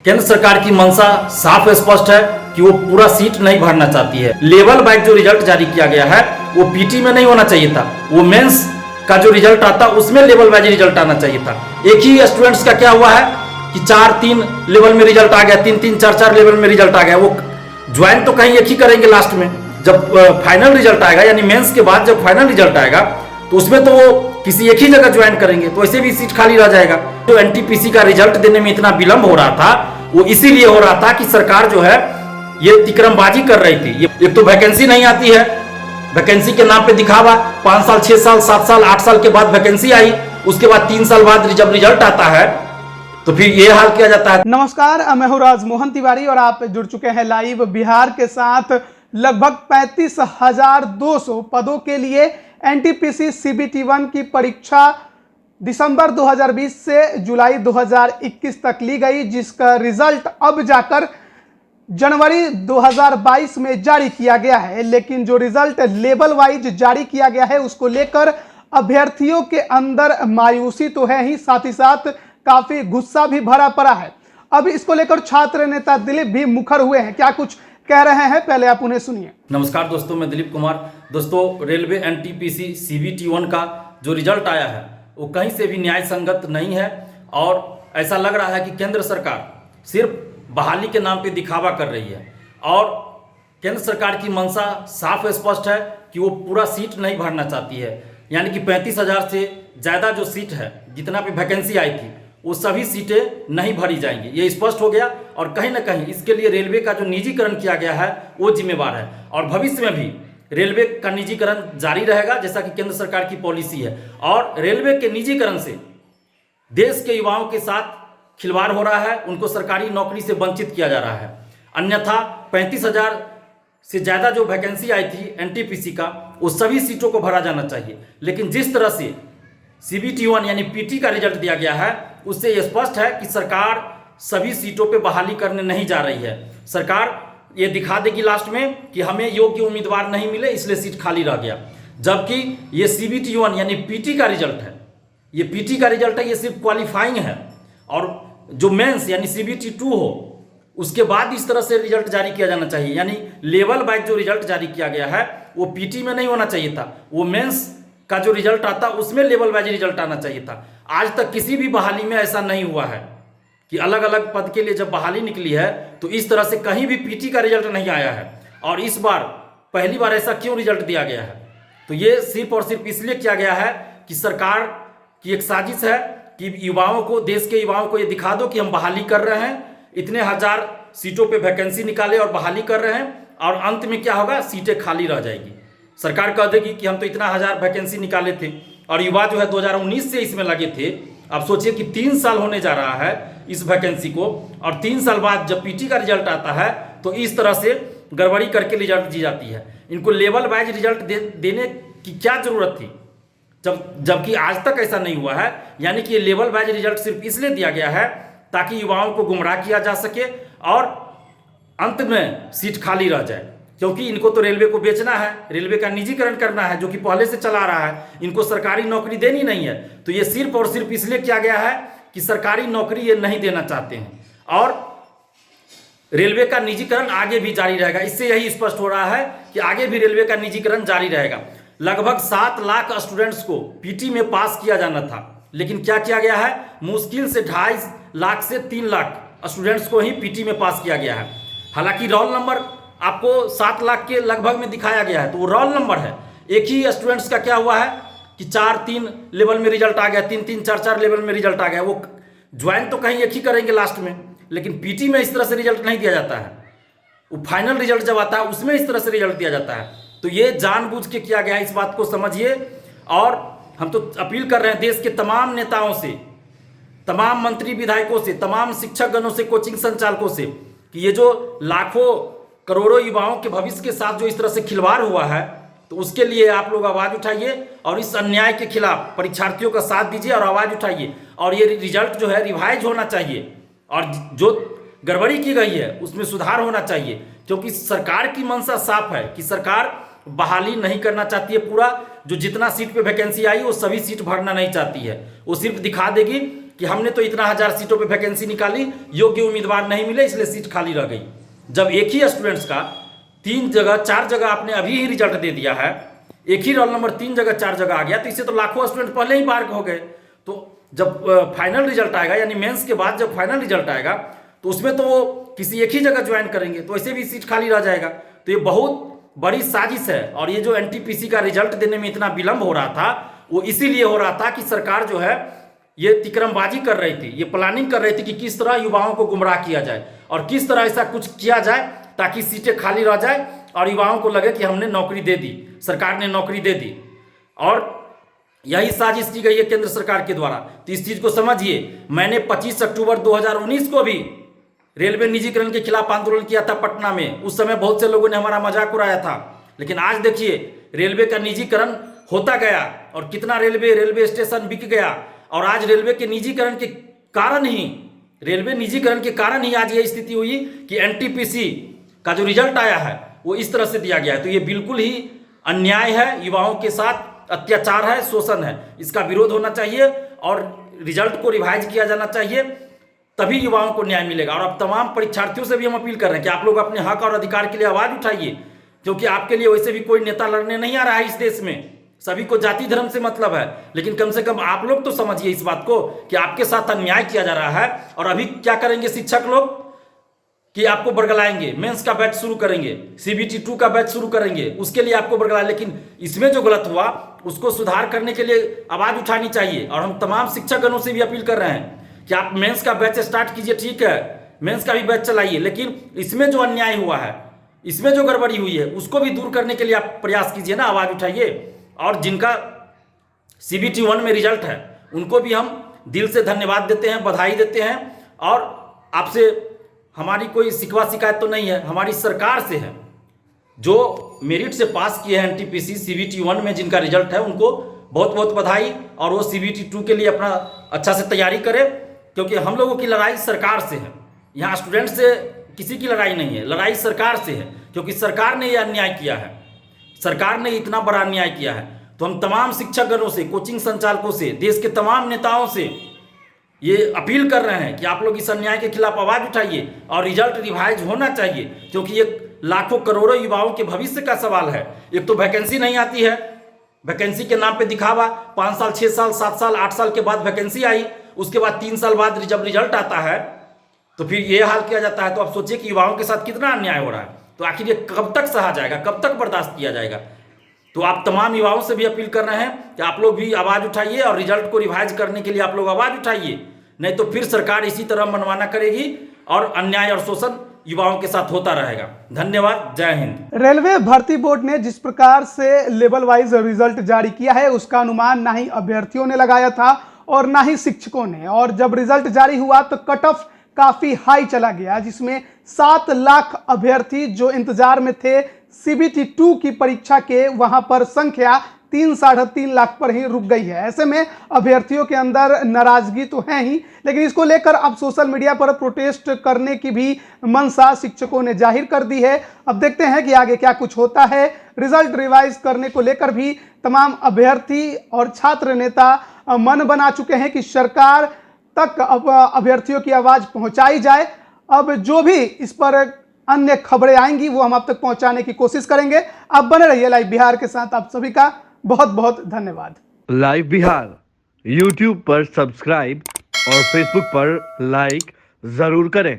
केंद्र सरकार की मंशा साफ स्पष्ट है कि वो पूरा सीट नहीं भरना चाहती है। लेवल वाइज जो रिजल्ट जारी किया गया है वो पीटी में नहीं होना चाहिए था, वो मेंस का जो रिजल्ट आता उसमें लेवल वाइज रिजल्ट आना चाहिए था। एक ही स्टूडेंट्स का क्या हुआ है कि 4-3 लेवल में रिजल्ट आ गया, 3-3 4-4 लेवल में रिजल्ट आ गया। वो ज्वाइन तो कहीं एक ही करेंगे लास्ट में, जब फाइनल रिजल्ट आएगा यानी मेंस के बाद जब फाइनल रिजल्ट आएगा तो उसमें तो वो किसी एक ही जगह ज्वाइन करेंगे, तो ऐसे भी सीट खाली रह जाएगा। जो एनटीपीसी का रिजल्ट देने में इतना विलंब हो रहा था वो इसीलिए हो रहा था कि सरकार जो है ये तिकरमबाजी कर रही थी। एक तो वैकेंसी नहीं आती है, वैकेंसी के नाम पे दिखावा, 5 साल 6 साल 7 साल 8 साल के बाद वैकेंसी आई, उसके बाद 3 साल बाद जब रिजल्ट आता है तो फिर ये हाल किया जाता है। नमस्कार, मैं हूं राजमोहन तिवारी और आप जुड़ चुके हैं लाइव बिहार के साथ। लगभग 35,200 पदों के लिए एनटीपीसी सीबीटी 1 की परीक्षा दिसंबर 2020 से जुलाई 2021 तक ली गई, जिसका रिजल्ट अब जाकर जनवरी 2022 में जारी किया गया है। लेकिन जो रिजल्ट लेवल वाइज जारी किया गया है उसको लेकर अभ्यर्थियों के अंदर मायूसी तो है ही, साथ ही साथ काफी गुस्सा भी भरा पड़ा है। अब इसको लेकर छात्र नेता दिलीप भी मुखर हुए हैं, क्या कुछ कह रहे हैं पहले आप उन्हें सुनिए। नमस्कार दोस्तों, मैं दिलीप कुमार। दोस्तों, रेलवे एनटीपीसी सीबीटी 1 का जो रिजल्ट आया है वो कहीं से भी न्याय संगत नहीं है और ऐसा लग रहा है कि केंद्र सरकार सिर्फ बहाली के नाम पे दिखावा कर रही है और केंद्र सरकार की मंशा साफ स्पष्ट है कि वो पूरा सीट नहीं भरना चाहती है। यानी कि 35,000 से ज़्यादा जो सीट है, जितना भी वैकेंसी आई थी, वो सभी सीटें नहीं भरी जाएंगी, ये स्पष्ट हो गया। और कहीं ना कहीं इसके लिए रेलवे का जो निजीकरण किया गया है वो जिम्मेवार है और भविष्य में भी रेलवे का निजीकरण जारी रहेगा, जैसा कि केंद्र सरकार की पॉलिसी है। और रेलवे के निजीकरण से देश के युवाओं के साथ खिलवाड़ हो रहा है, उनको सरकारी नौकरी से वंचित किया जा रहा है। अन्यथा 35,000 से ज़्यादा जो वैकेंसी आई थी एनटीपीसी का, वो सभी सीटों को भरा जाना चाहिए। लेकिन जिस तरह से सीबीटी 1 यानी पीटी का रिजल्ट दिया गया है उससे ये स्पष्ट है कि सरकार सभी सीटों पे बहाली करने नहीं जा रही है। सरकार ये दिखा देगी लास्ट में कि हमें योग्य उम्मीदवार नहीं मिले इसलिए सीट खाली रह गया, जबकि ये सीबीटी 1 यानी पीटी का रिजल्ट है, ये पीटी का रिजल्ट है, ये सिर्फ क्वालिफाइंग है। और जो मेंस यानी सीबीटी 2 हो उसके बाद इस तरह से रिजल्ट जारी किया जाना चाहिए। यानी लेवल वाइज जो रिजल्ट जारी किया गया है वो पीटी में नहीं होना चाहिए था, वो मेंस का जो रिजल्ट आता उसमें लेवल वाइज रिजल्ट आना चाहिए था। आज तक किसी भी बहाली में ऐसा नहीं हुआ है कि अलग अलग पद के लिए जब बहाली निकली है तो इस तरह से कहीं भी पीटी का रिजल्ट नहीं आया है। और इस बार पहली बार ऐसा क्यों रिजल्ट दिया गया है? तो ये सिर्फ और सिर्फ इसलिए किया गया है कि सरकार की एक साजिश है कि युवाओं को, देश के युवाओं को ये दिखा दो कि हम बहाली कर रहे हैं, इतने हजार सीटों पे वैकेंसी निकाले और बहाली कर रहे हैं, और अंत में क्या होगा, सीटें खाली रह जाएगी। सरकार कह देगी कि हम तो इतना हजार वैकेंसी निकाले थे और युवा जो है 2019 से इसमें लगे थे। अब सोचिए कि 3 साल होने जा रहा है इस वैकेंसी को, और 3 साल बाद जब पीटी का रिजल्ट आता है तो इस तरह से गड़बड़ी करके रिजल्ट दी जाती है। इनको लेवल वाइज रिजल्ट देने की क्या जरूरत थी जबकि आज तक ऐसा नहीं हुआ है। यानी कि ये लेवल वाइज रिजल्ट सिर्फ इसलिए दिया गया है ताकि युवाओं को गुमराह किया जा सके और अंत में सीट खाली रह जाए, क्योंकि इनको तो रेलवे को बेचना है, रेलवे का निजीकरण करना है जो कि पहले से चला रहा है, इनको सरकारी नौकरी देनी नहीं है। तो ये सिर्फ और सिर्फ इसलिए किया गया है कि सरकारी नौकरी ये नहीं देना चाहते हैं और रेलवे का निजीकरण आगे भी जारी रहेगा। इससे यही स्पष्ट हो रहा है कि आगे भी रेलवे का निजीकरण जारी रहेगा। लगभग 7 लाख स्टूडेंट्स को पीटी में पास किया जाना था, लेकिन क्या किया गया है, मुश्किल से 2.5 लाख से 3 लाख स्टूडेंट्स को ही पीटी में पास किया गया है। हालांकि रोल नंबर आपको 7 लाख के लगभग में दिखाया गया है, तो वो रोल नंबर है। एक ही स्टूडेंट्स का क्या हुआ है कि 4-3 लेवल में रिजल्ट आ गया, 3-3 4-4 लेवल में रिजल्ट आ गया। वो ज्वाइन तो कहीं एक ही करेंगे लास्ट में, लेकिन पीटी में इस तरह से रिजल्ट नहीं दिया जाता है। वो फाइनल रिजल्ट जब आता है उसमें इस तरह से रिजल्ट दिया जाता है। तो ये जानबूझ के किया गया है, इस बात को समझिए। और हम तो अपील कर रहे हैं देश के तमाम नेताओं से, तमाम मंत्री विधायकों से, तमाम शिक्षकगणों से, कोचिंग संचालकों से कि ये जो लाखों करोड़ों युवाओं के भविष्य के साथ जो इस तरह से खिलवाड़ हुआ है, तो उसके लिए आप लोग आवाज़ उठाइए और इस अन्याय के खिलाफ परीक्षार्थियों का साथ दीजिए और आवाज़ उठाइए। और ये रिजल्ट जो है रिवाइज होना चाहिए और जो गड़बड़ी की गई है उसमें सुधार होना चाहिए, क्योंकि सरकार की मंशा साफ है कि सरकार बहाली नहीं करना चाहती है। पूरा जो जितना सीट पे वैकेंसी आई वो सभी सीट भरना नहीं चाहती है, वो सिर्फ दिखा देगी कि हमने तो इतना 1000 सीटों पे वैकेंसी निकाली, योग्य उम्मीदवार नहीं मिले इसलिए सीट खाली रह गई। जब एक ही स्टूडेंट्स का 3 जगह 4 जगह आपने अभी ही रिजल्ट दे दिया है, एक ही रोल नंबर 3 जगह 4 जगह आ गया, तो इससे तो लाखों स्टूडेंट पहले ही पार हो गए। तो जब फाइनल रिजल्ट आएगा, यानी मेंस के बाद जब फाइनल रिजल्ट आएगा, तो उसमें तो वो किसी एक ही जगह ज्वाइन करेंगे, तो ऐसे भी सीट खाली रह जाएगा। तो ये बहुत बड़ी साजिश है। और ये जो एनटीपीसी का रिजल्ट देने में इतना विलंब हो रहा था, वो इसीलिए हो रहा था कि सरकार जो है ये तिकरमबाजी कर रही थी, ये प्लानिंग कर रही थी कि किस तरह युवाओं को गुमराह किया जाए और किस तरह ऐसा कुछ किया जाए ताकि सीटें खाली रह जाए और युवाओं को लगे कि हमने नौकरी दे दी, सरकार ने नौकरी दे दी। और यही साजिश की गई है केंद्र सरकार के द्वारा। तो इस चीज को समझिए। मैंने 25 अक्टूबर 2019 को भी रेलवे निजीकरण के खिलाफ आंदोलन किया था पटना में। उस समय बहुत से लोगों ने हमारा मजाक उड़ाया था, लेकिन आज देखिए रेलवे का निजीकरण होता गया और कितना रेलवे स्टेशन बिक गया। और आज रेलवे के निजीकरण के कारण ही आज ये स्थिति हुई कि एनटीपीसी का जो रिजल्ट आया है वो इस तरह से दिया गया है। तो ये बिल्कुल ही अन्याय है, युवाओं के साथ अत्याचार है, शोषण है। इसका विरोध होना चाहिए और रिजल्ट को रिवाइज किया जाना चाहिए, तभी युवाओं को न्याय मिलेगा। और अब तमाम परीक्षार्थियों से भी हम अपील कर रहे हैं कि आप लोग अपने हक और अधिकार के लिए आवाज उठाइए, क्योंकि आपके लिए वैसे भी कोई नेता लड़ने नहीं आ रहा है इस देश में। सभी को जाति धर्म से मतलब है, लेकिन कम से कम आप लोग तो समझिए इस बात को कि आपके साथ अन्याय किया जा रहा है। और अभी क्या करेंगे शिक्षक लोग कि आपको बरगलाएंगे, मेंस का बैच शुरू करेंगे, CBT 2 का बैच शुरू करेंगे, उसके लिए आपको बरगलाए। लेकिन इसमें जो गलत हुआ उसको सुधार करने के लिए आवाज उठानी चाहिए। और हम तमाम शिक्षकगणों से भी अपील कर रहे हैं कि आप मेंस का बैच स्टार्ट कीजिए, ठीक है, मेंस का भी बैच चलाइए, लेकिन इसमें जो अन्याय हुआ है, इसमें जो गड़बड़ी हुई है, उसको भी दूर करने के लिए आप प्रयास कीजिए ना, आवाज उठाइए। और जिनका CBT 1 में रिजल्ट है उनको भी हम दिल से धन्यवाद देते हैं, बधाई देते हैं। और आपसे हमारी कोई शिकवा शिकायत तो नहीं है, हमारी सरकार से है। जो मेरिट से पास किए हैं एनटीपीसी CBT 1 में जिनका रिजल्ट है, उनको बहुत बहुत बधाई। और वो CBT 2 के लिए अपना अच्छा से तैयारी करें, क्योंकि हम लोगों की लड़ाई सरकार से है। यहाँ स्टूडेंट से किसी की लड़ाई नहीं है, लड़ाई सरकार से है, क्योंकि सरकार ने यह अन्याय किया है, सरकार ने इतना बड़ा अन्याय किया है। तो हम तमाम शिक्षकगणों से, कोचिंग संचालकों से, देश के तमाम नेताओं से ये अपील कर रहे हैं कि आप लोग इस अन्याय के खिलाफ आवाज उठाइए और रिजल्ट रिवाइज होना चाहिए, क्योंकि ये लाखों करोड़ों युवाओं के भविष्य का सवाल है। एक तो वैकेंसी नहीं आती है, वैकेंसी के नाम पे दिखावा, 5 साल 6 साल 7 साल 8 साल के बाद वैकेंसी आई, उसके बाद 3 साल बाद जब रिजल्ट आता है तो फिर ये हाल किया जाता है। तो आप सोचिए कि युवाओं के साथ कितना अन्याय हो रहा है। तो आखिर ये कब तक सहा जाएगा, कब तक बर्दाश्त किया जाएगा। तो आप तमाम युवाओं से भी अपील कर रहे हैं कि आप लोग भी आवाज उठाइए और रिजल्ट को रिवाइज करने के लिए आप लोग आवाज उठाइए, नहीं तो फिर सरकार इसी तरह मनमाना करेगी और अन्याय और शोषण युवाओं के साथ होता रहेगा। धन्यवाद, जय हिंद। रेलवे भर्ती बोर्ड ने जिस प्रकार से लेवल वाइज रिजल्ट जारी किया है, उसका अनुमान ना ही अभ्यर्थियों ने लगाया था और ना ही शिक्षकों ने। और जब रिजल्ट जारी हुआ तो कट ऑफ काफी हाई चला गया, जिसमें 7 लाख अभ्यर्थी जो इंतजार में थे CBT 2 की परीक्षा के, वहां पर संख्या 3-3.5 लाख पर ही रुक गई है। ऐसे में अभ्यर्थियों के अंदर नाराजगी तो है ही, लेकिन इसको लेकर अब सोशल मीडिया पर प्रोटेस्ट करने की भी मंशा शिक्षकों ने जाहिर कर दी है। अब देखते हैं कि आगे क्या कुछ होता है। रिजल्ट रिवाइज करने को लेकर भी तमाम अभ्यर्थी और छात्र नेता मन बना चुके हैं कि सरकार तक अब अभ्यर्थियों की आवाज पहुंचाई जाए। अब जो भी इस पर अन्य खबरें आएंगी वो हम आप तक पहुंचाने की कोशिश करेंगे। आप बने रहिए लाइव बिहार के साथ। आप सभी का बहुत बहुत धन्यवाद। लाइव बिहार YouTube पर सब्सक्राइब और Facebook पर लाइक जरूर करें।